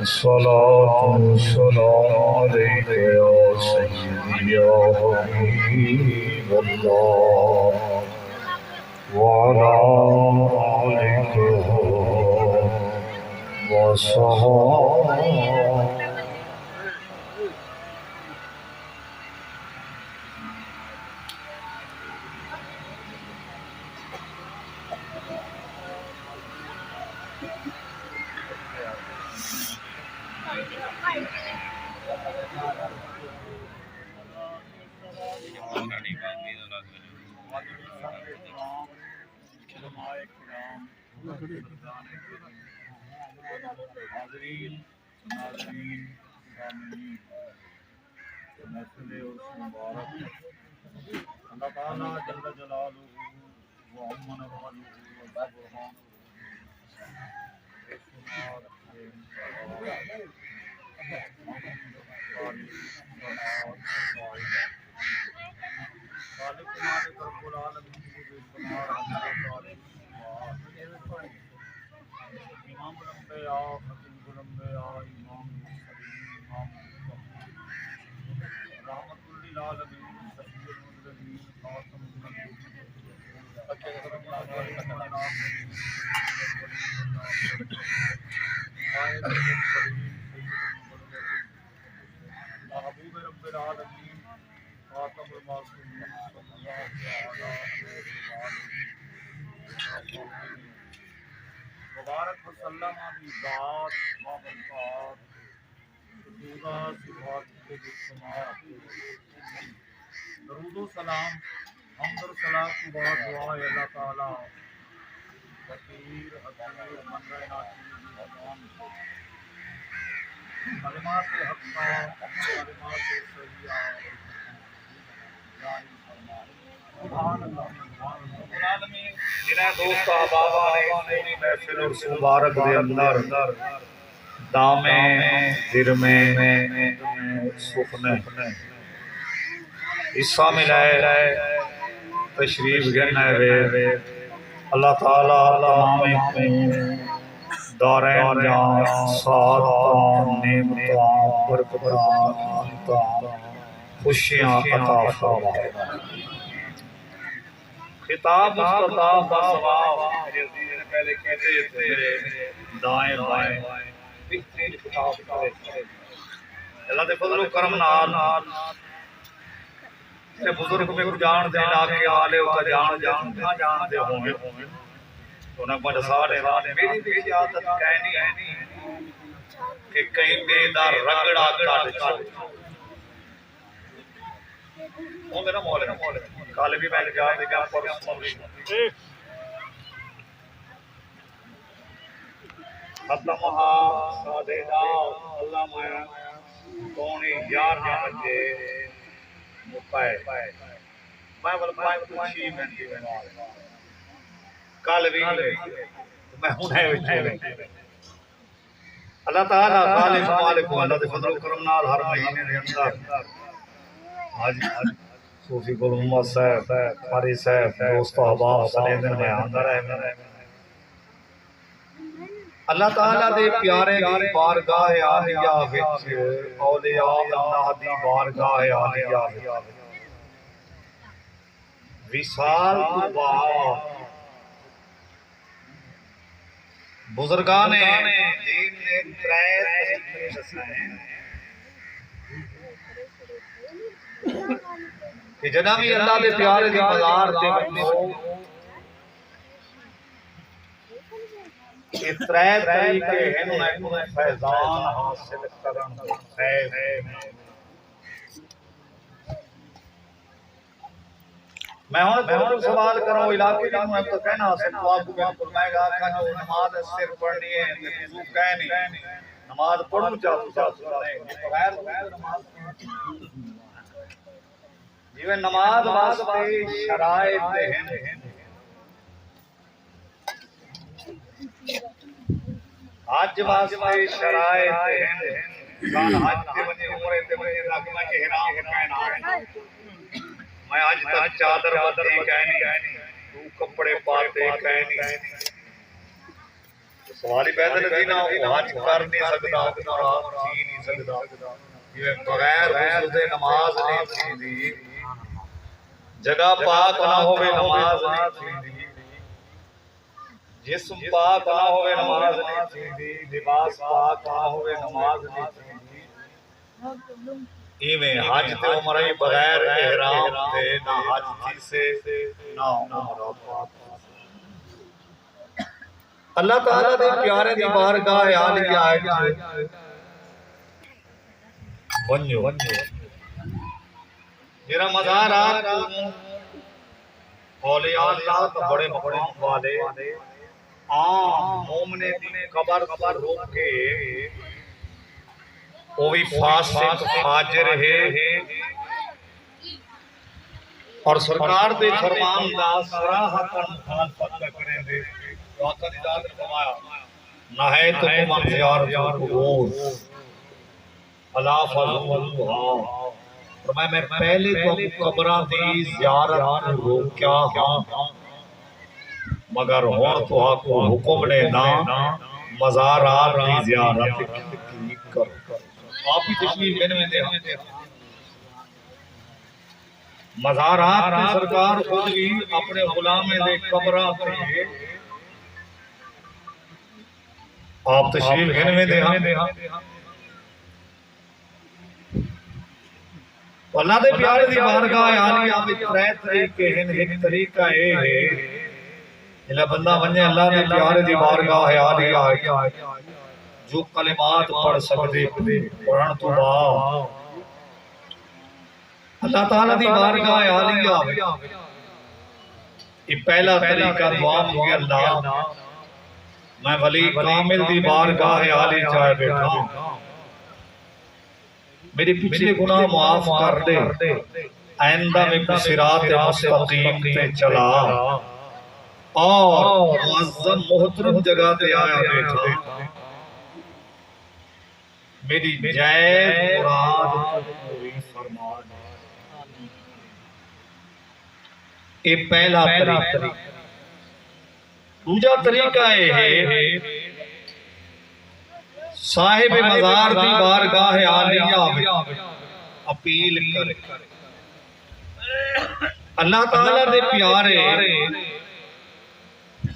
الصلاة والسلام عليك يا سيدي يا حبيب الله وعلى آلك وصحابك. حاضرین ناظرین سامعین محفل اس مبارک اللہ تعالیٰ جل جلالہ و عمن والہ و برہان بے شمار خالق مالک رب العالمین کو بے شمار امام الانبیاء خطیب الانبیاء امام المرسلین امام المتقین رحمۃ للعالمین شفیع المذنبین خاتم النبیین قائد المرسلین سید المبشرین محبوب رب العالمین خاتم المعصومین صلی اللہ علیہ وآلہ مبارک وسلم کی ذات مبارکات خصوصا صفات کے شمار درود و سلام حمد و صلاۃ کی بات دعا ہے اللہ تعالی فقیر حقیر منظر ناچی بھگوان کلمات حقہ کلمات صحیحہ جاری فرمائے سبحان اللہ سبحان العالمین جنہیں دوست احبابہ نے سونی محفل اور مبارک دے اندر دامے درمے سخنے حصہ ملائے تشریف گھرنے وے اللہ تعالیٰ تمام دارین جان سعادتاں نعمتاں برکتاں خوشیاں عطا فرمائے. خطاب مستطاب بسواب میرے عزیز نے پہلے کہتے تھے میرے دائیں بائیں بہترین خطاب کرے اللہ دے فضل و کرم نال تے بزرگ میں کو جان دے علاقے والے او جان نہ جان دے ہوں گے تو نہ بڑا سارے میری بھی عادت کہنی ہے کہ کہیں بے دار رگڑا کاٹ چھوڑ وہ میرا مولا کال بھی میں جا دے گا پر ختمہا سادے دا اللہ مایا کونی 11 بجے مپائے میں بل پائے تو 6 منٹ دی کال بھی میں ہونے وچے اللہ تعالی خالق مالک اللہ دے فضل و کرم نال ہر مہینے دے اندر آج صوفی گل محمد صاحب قاری صاحب دوست احباب سنے دن میں آندہ رہے اللہ تعالیٰ دے پیارے دی بارگاہ آلیہ وچ اولیاء اللہ دی بارگاہ آلیہ وصال تو بعد بزرگان دین نے 3 طریقے دسائے کہ جناب اللہ دے پیارے دی مزار تے بندو یہ 3 طریقے ہیں انہیں فیضان حاصل کرن خیر میں ہوں سوال کروں علاقے کا میں تو کہنا حاصل تو آپ کو بالکل میں گا کہ جو نماز صرف پڑھنی ہے وضو کہنی نماز پڑھوں چاہتا ہے بغیر نماز جیویں نماز واسطے شرائط ہیں حج واسطے شرائط ہیں کان حج تے ونے عمرے تے ونے رکھ میں احرام کہنا ہے میں آج تک چادر بدلے کہنی تو کپڑے پاتے کہنی سوال ہی پیدا نہیں نا وہ حج کر نہیں سکتا عمرہ جی نہیں سکتا یہ بغیر غسل دے نماز نہیں تھی جگہ پاک نہ ہوئے نماز نہیں تھی جسم پاک نہ ہوئے نماز نہیں تھی لباس پاک نہ ہوئے نماز نہیں تھی ایویں حج تے عمرہ بغیر احرام تے نہ حج تھی سے نہ عمرہ پاک اللہ تعالیٰ دے پیارے دی بارگاہ عالیہ ہے ونجو میرا مزارات اولیاء اللہ تو بڑے مقام والے عام مومنے دی قبر روک کے وہ بھی فاسق فاجر ہے اور سرکار دے فرمان دا صراحتاً مخالفت کریں دے وقت اجازت فرمایا نہایتکم عن زیارت القبور الا فزوروها فرمایا میں پہلے تو قبراں دی زیارت روکیا ہاں مگر ہون تو کو حکم نے نہ مزارات کی زیارت کی کرو آپ کی تشریف میں دے مزارات کی سرکار خود بھی اپنے غلامے دے قبراں تے آپ تشریف گھن میں دے اللہ دے پیارے دی بارگاہ عالیہ میں ترے طریقے ہیں ایک طریقہ ہے اللہ بندہ ونجے اللہ دے پیارے دی بارگاہ عالیہ جو کلمات پڑھ سکتے پڑھن تو بعد اللہ تعالیٰ دی بارگاہ عالیہ یہ پہلا طریقہ دعا مجھے اللہ میں ولی کامل دی بارگاہ عالی جائے بیٹھا میری پچھلے گناہ معاف کر دے آئندہ میں کو صراط مستقیم تے چلا اور معظم محترم جگہ تے آیا بیٹھا میری جائز مراد پوری فرما یہ پہلا طریقہ دوسرا طریقہ ہے صاحب مزار دی بارگاہ عالیہ اپیل کرے اللہ تعالیٰ دے پیارے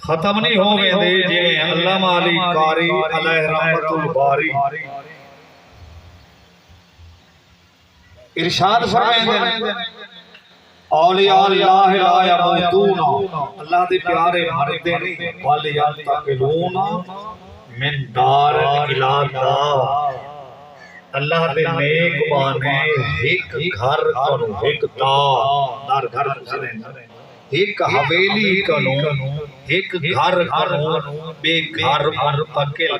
ختم نہیں ہو گئے دے جی علامہ علی قاری علیہ رحمت الباری ارشاد فرمائیں دے اولیاء اللہ لا یموتون اللہ دے پیارے مردے نہیں والی ینتقلون من دار الى دار اللہ دے نیک بانے ایک گھر کنو ایک دار گھر ایک حویلی کنو ایک گھر کنو بے گھر منتقل